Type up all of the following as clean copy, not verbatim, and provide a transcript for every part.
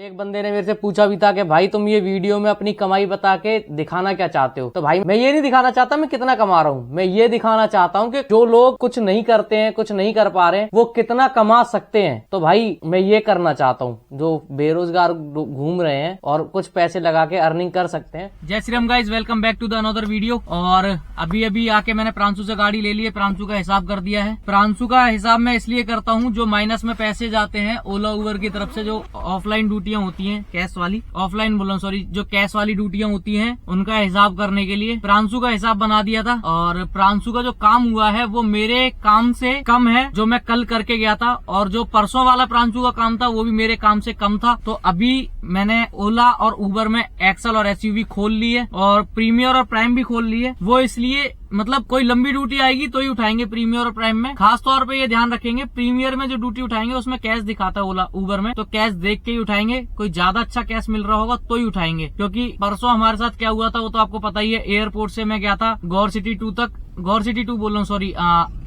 एक बंदे ने मेरे से पूछा भी था कि भाई तुम ये वीडियो में अपनी कमाई बता के दिखाना क्या चाहते हो। तो भाई मैं ये नहीं दिखाना चाहता मैं कितना कमा रहा हूँ, मैं ये दिखाना चाहता हूँ कि जो लोग कुछ नहीं करते हैं, कुछ नहीं कर पा रहे हैं, वो कितना कमा सकते हैं। तो भाई मैं ये करना चाहता हूँ, जो बेरोजगार घूम रहे हैं और कुछ पैसे लगा के अर्निंग कर सकते हैं। जय Shri Ram guys, welcome back to the another video. और अभी आके मैंने प्रांशु से गाड़ी ले ली है, प्रांशु का हिसाब कर दिया है। प्रांशु का हिसाब मैं इसलिए करता हूँ जो माइनस में पैसे जाते हैं ओला उबर की तरफ से, जो ऑफलाइन ड्यूटियां होती हैं, कैश वाली, ऑफलाइन बोला सॉरी, जो कैश वाली ड्यूटियां होती हैं उनका हिसाब करने के लिए प्रांशु का हिसाब बना दिया था। और प्रांशु का जो काम हुआ है वो मेरे काम से कम है जो मैं कल करके गया था, और जो परसों वाला प्रांशु का काम था वो भी मेरे काम से कम था। तो अभी मैंने ओला और उबर में एक्सल और एसयूवी खोल ली है और प्रीमियर और प्राइम भी खोल ली है। वो इसलिए मतलब कोई लंबी ड्यूटी आएगी तो ही उठाएंगे प्रीमियर और प्राइम में। खास तौर पे ये ध्यान रखेंगे, प्रीमियर में जो ड्यूटी उठाएंगे उसमें कैश दिखाता है ओला उबर में, तो कैश देख के ही उठाएंगे। कोई ज्यादा अच्छा कैश मिल रहा होगा तो ही उठाएंगे, क्योंकि परसों हमारे साथ क्या हुआ था वो तो आपको पता ही है। एयरपोर्ट से मैं गया था गौर सिटी 2 तक, गौर सिटी 2 बोल रहा हूँ सॉरी,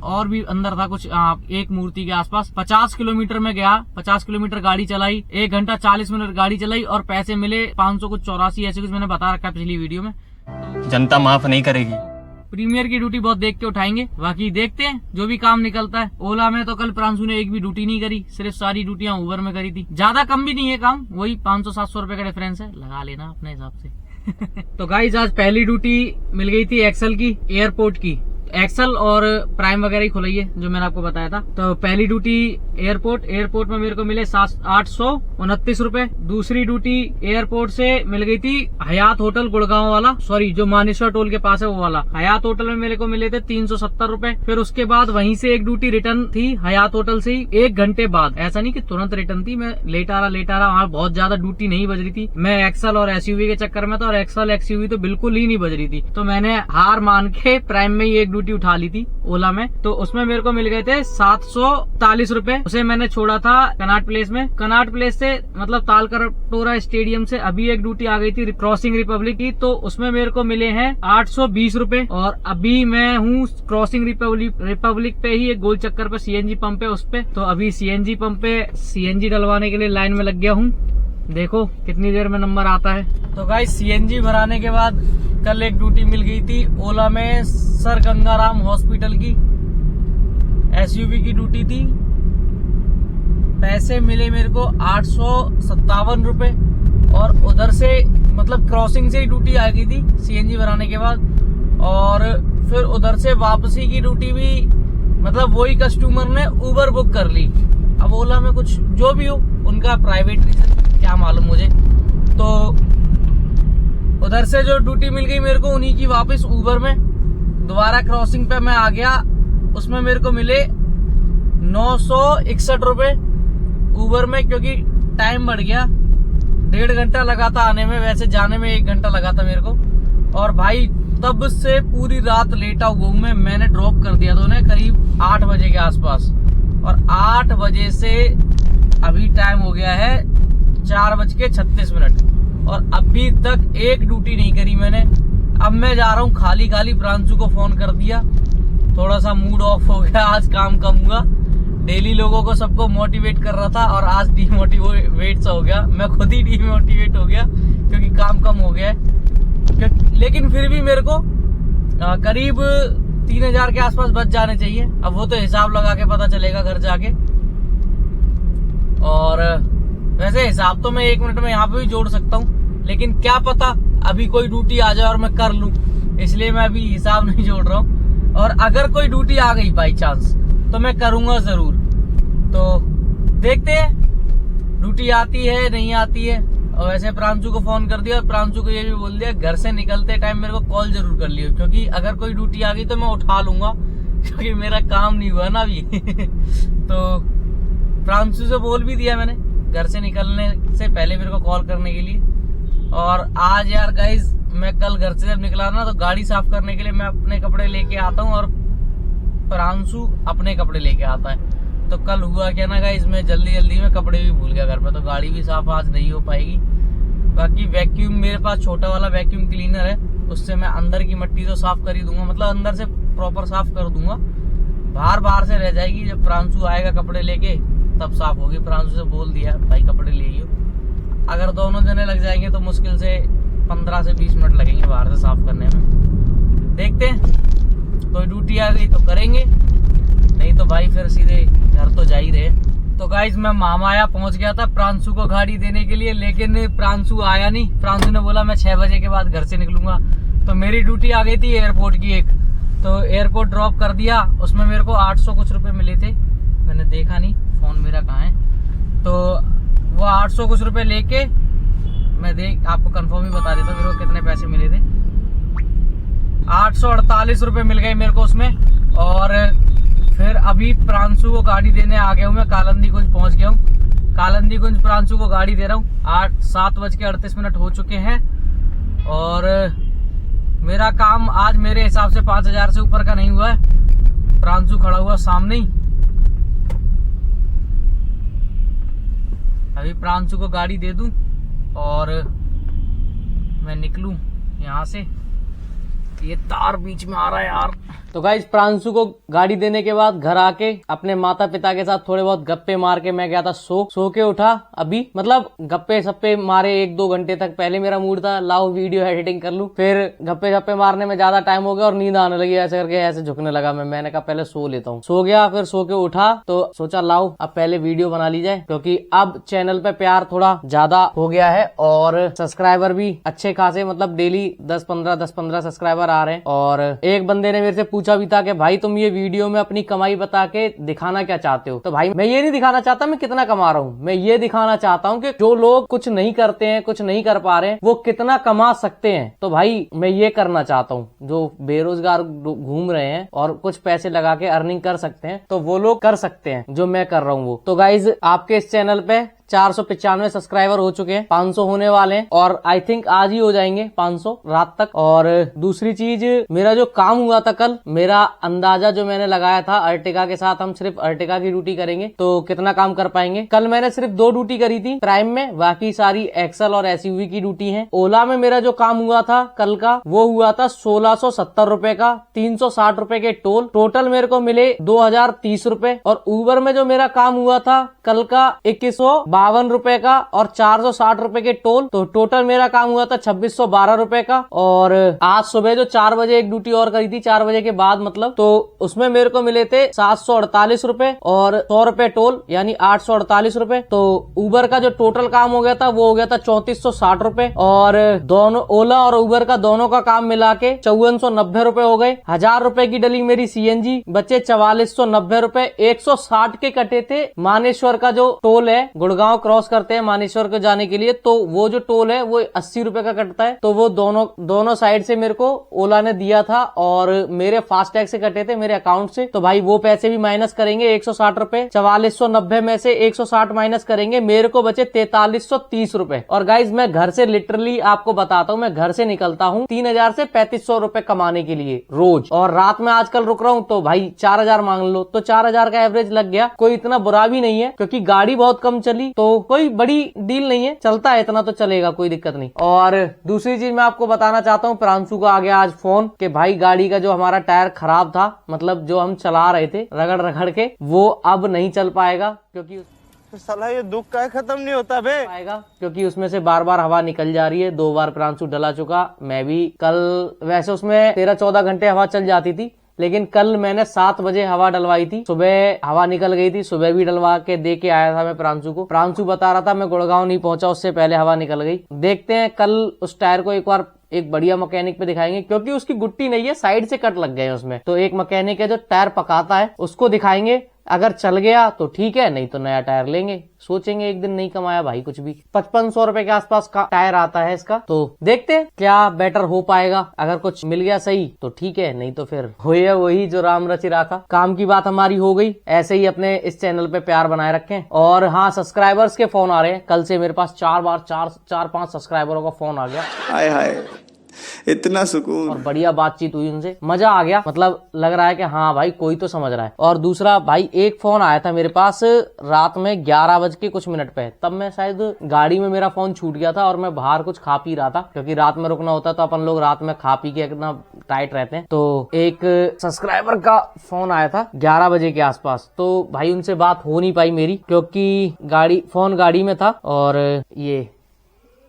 और भी अंदर था कुछ एक मूर्ति के आसपास। 50 किलोमीटर में गया, 50 किलोमीटर गाड़ी चलाई, 1 घंटा 40 मिनट गाड़ी चलाई और पैसे मिले 500 कुछ 84 ऐसे कुछ, मैंने बता रखा है पिछली वीडियो में। जनता माफ नहीं करेगी। प्रीमियर की ड्यूटी बहुत देख के उठाएंगे, बाकी देखते हैं जो भी काम निकलता है। ओला में तो कल प्रांशु ने एक भी ड्यूटी नहीं करी, सिर्फ सारी ड्यूटियां उबर में करी थी। ज्यादा कम भी नहीं है काम, वही 500-700 रुपए का डिफरेंस है, लगा लेना अपने हिसाब से। तो गाइस आज पहली ड्यूटी मिल गई थी एक्सल की, एयरपोर्ट की। एक्सल और प्राइम वगैरह ही खुलाई है जो मैंने आपको बताया था। तो पहली ड्यूटी एयरपोर्ट में मेरे को मिले 829 रुपए। दूसरी ड्यूटी एयरपोर्ट से मिल गई थी हयात होटल गुड़गांव वाला, सॉरी जो मानेश्वर टोल के पास है वो वाला। हयात होटल में मेरे को मिले थे 370 रुपए। फिर उसके बाद वहीं से एक ड्यूटी रिटर्न थी हयात होटल से ही 1 घंटे बाद, ऐसा नहीं कि तुरंत रिटर्न थी, मैं लेट आ रहा, वहाँ बहुत ज्यादा ड्यूटी नहीं बज रही थी। मैं एक्सल और एसयूवी के चक्कर में था और एक्सल एक्सयूवी तो बिल्कुल ही नहीं बज रही थी, तो मैंने हार मान के प्राइम में ही एक ड्यूटी उठा ली थी ओला में। तो उसमें मेरे को मिल गए थे 740 रुपए। उसे मैंने छोड़ा था कनाट प्लेस में। कनाट प्लेस से मतलब तालकटोरा स्टेडियम से अभी एक ड्यूटी आ गई थी क्रॉसिंग रिपब्लिक की, तो उसमें मेरे को मिले हैं 820 रुपए। और अभी मैं हूँ क्रॉसिंग रिपब्लिक पे ही, एक गोल चक्कर पे सीएनजी पंप है उस पे। तो अभी सीएनजी पंप पे सीएनजी डलवाने के लिए लाइन में लग गया हूँ, देखो कितनी देर में नंबर आता है। तो गाइस सीएनजी भराने के बाद कल एक ड्यूटी मिल गई थी ओला में, सर गंगाराम हॉस्पिटल की एसयूवी की ड्यूटी थी। पैसे मिले मेरे को 857 रुपए। और उधर से मतलब क्रॉसिंग से ही ड्यूटी आ गई थी सीएनजी भराने के बाद। और फिर उधर से वापसी की ड्यूटी भी मतलब वही कस्टमर ने उबर बुक कर ली। अब ओला में कुछ जो भी हो उनका प्राइवेट रीजन क्या मालूम मुझे। तो उधर से जो ड्यूटी मिल गई मेरे को उन्हीं की वापस उबर में दोबारा क्रॉसिंग पे मैं आ गया। उसमें मेरे को मिले 961 रुपए उबर में, क्योंकि टाइम बढ़ गया, 1.5 घंटा लगा था आने में, वैसे जाने में 1 घंटा लगा था मेरे को। और भाई तब से पूरी रात लेटा हुआ हूं मैं। मैंने ड्रॉप कर दिया था उन्हें करीब 8 बजे के आसपास, और 8 बजे से अभी टाइम हो गया है 4:36 और अभी तक एक ड्यूटी नहीं करी मैंने। अब मैं जा रहा हूँ खाली प्रांशु को फोन कर दिया, थोड़ा सा मूड ऑफ हो गया, आज काम कम हुआ। डेली लोगों को सबको मोटिवेट कर रहा था और आज डीमोटिवेट सा हो गया, मैं खुद ही डीमोटिवेट हो गया क्योंकि काम कम हो गया है। लेकिन फिर भी मेरे को करीब 3000 के आसपास बच जाने चाहिए। अब वो तो हिसाब लगा के पता चलेगा घर जाके। और वैसे हिसाब तो मैं 1 मिनट में यहाँ पे भी जोड़ सकता हूँ, लेकिन क्या पता अभी कोई ड्यूटी आ जाए और मैं कर लूं, इसलिए मैं अभी हिसाब नहीं जोड़ रहा हूँ। और अगर कोई ड्यूटी आ गई बाई चांस तो मैं करूंगा जरूर। तो देखते हैं ड्यूटी आती है नहीं आती है। और वैसे प्रांशु को फोन कर दिया और प्रांशु को ये भी बोल दिया घर से निकलते टाइम मेरे को कॉल जरूर कर लियो, क्योंकि अगर कोई ड्यूटी आ गई तो मैं उठा लूंगा, क्योंकि मेरा काम नहीं हुआ ना अभी। तो प्रांशु से बोल भी दिया मैंने घर से निकलने से पहले मेरे को कॉल करने के लिए। और आज यार गाइज मैं कल घर से जब निकला ना तो गाड़ी साफ करने के लिए मैं अपने कपड़े लेके आता हूँ और प्रांशु अपने कपड़े लेके आता है। तो कल हुआ क्या ना गाइज, मैं जल्दी में कपड़े भी भूल गया घर पे, तो गाड़ी भी साफ आज नहीं हो पाएगी। बाकी वैक्यूम मेरे पास छोटा वाला वैक्यूम क्लीनर है, उससे मैं अंदर की मिट्टी तो साफ कर ही दूंगा, मतलब अंदर से प्रॉपर साफ कर दूंगा। बाहर से रह जाएगी, जब प्रांशु आएगा कपड़े लेके तब साफ होगी। प्रांशु से बोल दिया भाई कपड़े ले लियो, दोनों जने लग जाएंगे तो मुश्किल से 15 से 20 मिनट लगेंगे बाहर से साफ करने में। देखते हैं, तो ड्यूटी आ गई तो करेंगे, नहीं तो भाई फिर सीधे घर तो जा ही रहे। तो गाइज मैं मामाया पहुंच गया था प्रांशु को गाड़ी देने के लिए, लेकिन प्रांशु आया नहीं। प्रांशु ने बोला मैं 6 बजे के बाद घर से निकलूंगा। तो मेरी ड्यूटी आ गई थी एयरपोर्ट की एक, तो एयरपोर्ट ड्रॉप कर दिया। उसमें मेरे को 800 कुछ रुपए मिले थे, मैंने देखा नहीं फोन मेरा कहाँ है। तो वो 800 कुछ रुपए लेके मैं आपको कंफर्म ही बता देता मेरे को कितने पैसे मिले थे। 848 रुपए मिल गए मेरे को उसमें। और फिर अभी प्रांशु को गाड़ी देने आ गया हूँ, मैं कालंदी कुंज पहुंच गया हूँ। कालंदी कुंज प्रांशु को गाड़ी दे रहा हूँ। 7:38 हो चुके हैं और मेरा काम आज मेरे हिसाब से 5000 से ऊपर का नहीं हुआ है। प्रांशु खड़ा हुआ सामने ही। अभी प्रांशु को गाड़ी दे दूं और मैं निकलूं यहाँ से। ये तार बीच में आ रहा है यार। तो गाइस प्रांशु को गाड़ी देने के बाद घर आके अपने माता पिता के साथ थोड़े बहुत गप्पे मार के मैं गया था सो के उठा। अभी मतलब गप्पे सप्पे मारे 1-2 घंटे तक। पहले मेरा मूड था लाओ वीडियो एडिटिंग कर लूं, फिर गप्पे सप्पे मारने में ज्यादा टाइम हो गया और नींद आने लगी। ऐसे करके ऐसे झुकने लगा मैंने कहा पहले सो लेता हूँ। सो गया, फिर सो के उठा तो सोचा लाओ अब पहले वीडियो बना ली जाए, क्योंकि अब चैनल पे प्यार थोड़ा ज्यादा हो गया है और सब्सक्राइबर भी अच्छे खासे, मतलब डेली 10-15 सब्सक्राइबर आ रहे हैं। और एक बंदे ने मेरे से पूछा भी था कि भाई तुम ये वीडियो में अपनी कमाई बता के दिखाना क्या चाहते हो। तो भाई मैं ये नहीं दिखाना चाहता मैं कितना कमा रहा हूँ, मैं ये दिखाना चाहता हूँ कि जो लोग कुछ नहीं करते हैं, कुछ नहीं कर पा रहे हैं, वो कितना कमा सकते हैं। तो भाई मैं ये करना चाहता हूँ, जो बेरोजगार घूम रहे हैं और कुछ पैसे लगा के अर्निंग कर सकते हैं तो वो लोग कर सकते हैं जो मैं कर रहा हूँ वो। तो गाइज आपके इस चैनल पे 495 सब्सक्राइबर हो चुके हैं, 500 होने वाले हैं और आई थिंक आज ही हो जाएंगे 500 रात तक। और दूसरी चीज, मेरा जो काम हुआ था कल, मेरा अंदाजा जो मैंने लगाया था अर्टिगा के साथ हम सिर्फ अर्टिगा की ड्यूटी करेंगे तो कितना काम कर पाएंगे। कल मैंने सिर्फ 2 ड्यूटी करी थी प्राइम में, बाकी सारी एक्सल और एसयूवी की ड्यूटी है। ओला में मेरा जो काम हुआ था कल का वो हुआ था 1670 रुपए का, 360 रुपए के टोल। टोटल मेरे को मिले 2030 रुपए। और ऊबर में जो मेरा काम हुआ था कल का 2152 रुपए का और 460 रुपए के टोल। तो टोटल मेरा काम हुआ था 2612 रुपए का। और आज सुबह जो 4 बजे एक ड्यूटी और करी थी, 4 बजे के बाद मतलब, तो उसमें मेरे को मिले थे 748 रुपए और 100 रुपए टोल, यानी 848 रुपए। तो ऊबर का जो टोटल काम हो गया था वो हो गया था 3460 रुपए। और दोनों ओला और ऊबर का दोनों का काम मिला के 5490 रुपए हो गए। 1000 रुपए की डली मेरी सीएनजी, बचे 4490 रुपए। 160 के कटे थे मानेश्वर का जो टोल है, गुड़गांव क्रॉस करते हैं मानेश्वर को जाने के लिए, तो वो जो टोल है वो 80 रुपए का कटता है। तो वो दोनों साइड से मेरे को ओला ने दिया था और मेरे फास्टैग से कटे थे मेरे अकाउंट से। तो भाई वो पैसे भी माइनस करेंगे, 160 रुपए। 4490 में से 160 माइनस करेंगे, मेरे को बचे 4330 रुपए। और गाइज मैं घर से लिटरली आपको बताता हूँ, मैं घर से निकलता हूँ 3000 से 3500 रुपए कमाने के लिए रोज, और रात में आजकल रुक रहा हूँ तो भाई 4000 मांग लो, तो 4000 का एवरेज लग गया। कोई इतना बुरा भी नहीं है क्योंकि गाड़ी बहुत कम चली, तो कोई बड़ी डील नहीं है, चलता है इतना तो चलेगा, कोई दिक्कत नहीं। और दूसरी चीज मैं आपको बताना चाहता हूँ, प्रांशु का आ गया आज फोन कि भाई गाड़ी का जो हमारा टायर खराब था, मतलब जो हम चला रहे थे रगड़ रगड़ के, वो अब नहीं चल पाएगा क्योंकि साला ये दुख का खत्म नहीं होता बे, क्योंकि उसमें से बार बार हवा निकल जा रही है। 2 बार प्रांशु डला चुका, मैं भी कल। वैसे उसमें 13-14 घंटे हवा चल जाती थी, लेकिन कल मैंने 7 बजे हवा डलवाई थी, सुबह हवा निकल गई थी। सुबह भी डलवा के दे के आया था मैं प्रांशु को। प्रांशु बता रहा था मैं गुड़गांव नहीं पहुंचा उससे पहले हवा निकल गई। देखते हैं कल उस टायर को एक बार एक बढ़िया मैकेनिक पे दिखाएंगे, क्योंकि उसकी गुट्टी नहीं है, साइड से कट लग गए उसमें। तो एक मैकेनिक है जो टायर पकाता है, उसको दिखाएंगे। अगर चल गया तो ठीक है, नहीं तो नया टायर लेंगे। सोचेंगे एक दिन नहीं कमाया भाई कुछ भी। 5500 रुपए के आसपास का टायर आता है इसका, तो देखते हैं क्या बेटर हो पाएगा। अगर कुछ मिल गया सही तो ठीक है, नहीं तो फिर होया वही जो राम रचि राखा। काम की बात हमारी हो गई। ऐसे ही अपने इस चैनल पे प्यार बनाए रखें। और हाँ, सब्सक्राइबर्स के फोन आ रहे हैं। कल से मेरे पास 4-5 सब्सक्राइबरों का फोन आ गया। हाय हाय इतना सुकून और बढ़िया बातचीत हुई उनसे, मजा आ गया। मतलब लग रहा है कि हाँ भाई कोई तो समझ रहा है। और दूसरा भाई, एक फोन आया था मेरे पास रात में 11 बज के कुछ मिनट पे, तब मैं शायद गाड़ी में, मेरा फोन छूट गया था और मैं बाहर कुछ खा पी रहा था, क्योंकि रात में रुकना होता तो अपन लोग रात में खा पी के इतना टाइट रहते हैं। तो एक सब्सक्राइबर का फोन आया था 11 बजे के आसपास, तो भाई उनसे बात हो नहीं पाई मेरी, क्योंकि फोन गाड़ी में था। और ये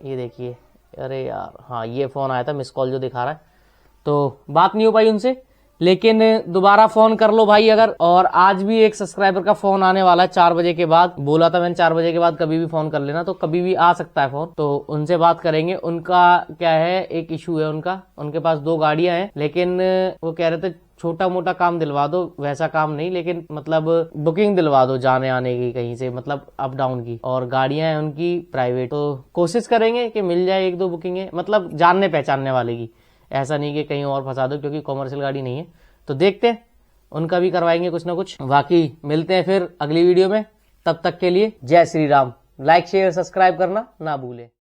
ये देखिए, अरे यार हाँ ये फोन आया था, मिस कॉल जो दिखा रहा है, तो बात नहीं हो पाई उनसे, लेकिन दोबारा फोन कर लो भाई अगर। और आज भी एक सब्सक्राइबर का फोन आने वाला है 4 बजे के बाद, बोला था मैंने 4 बजे के बाद कभी भी फोन कर लेना, तो कभी भी आ सकता है फोन, तो उनसे बात करेंगे। उनका क्या है, एक इशू है उनका, उनके पास 2 गाड़ियां हैं, लेकिन वो कह रहे थे छोटा मोटा काम दिलवा दो, वैसा काम नहीं, लेकिन मतलब बुकिंग दिलवा दो जाने आने की कहीं से, मतलब अप डाउन की, और गाड़ियां हैं उनकी प्राइवेट, तो कोशिश करेंगे कि मिल जाए 1-2 बुकिंग, मतलब जानने पहचानने वाले की, ऐसा नहीं कि कहीं और फंसा दो, क्योंकि कॉमर्शियल गाड़ी नहीं है। तो देखते हैं, उनका भी करवाएंगे कुछ ना कुछ। बाकी मिलते हैं फिर अगली वीडियो में, तब तक के लिए जय Shri Ram. Like share subscribe करना ना भूलें।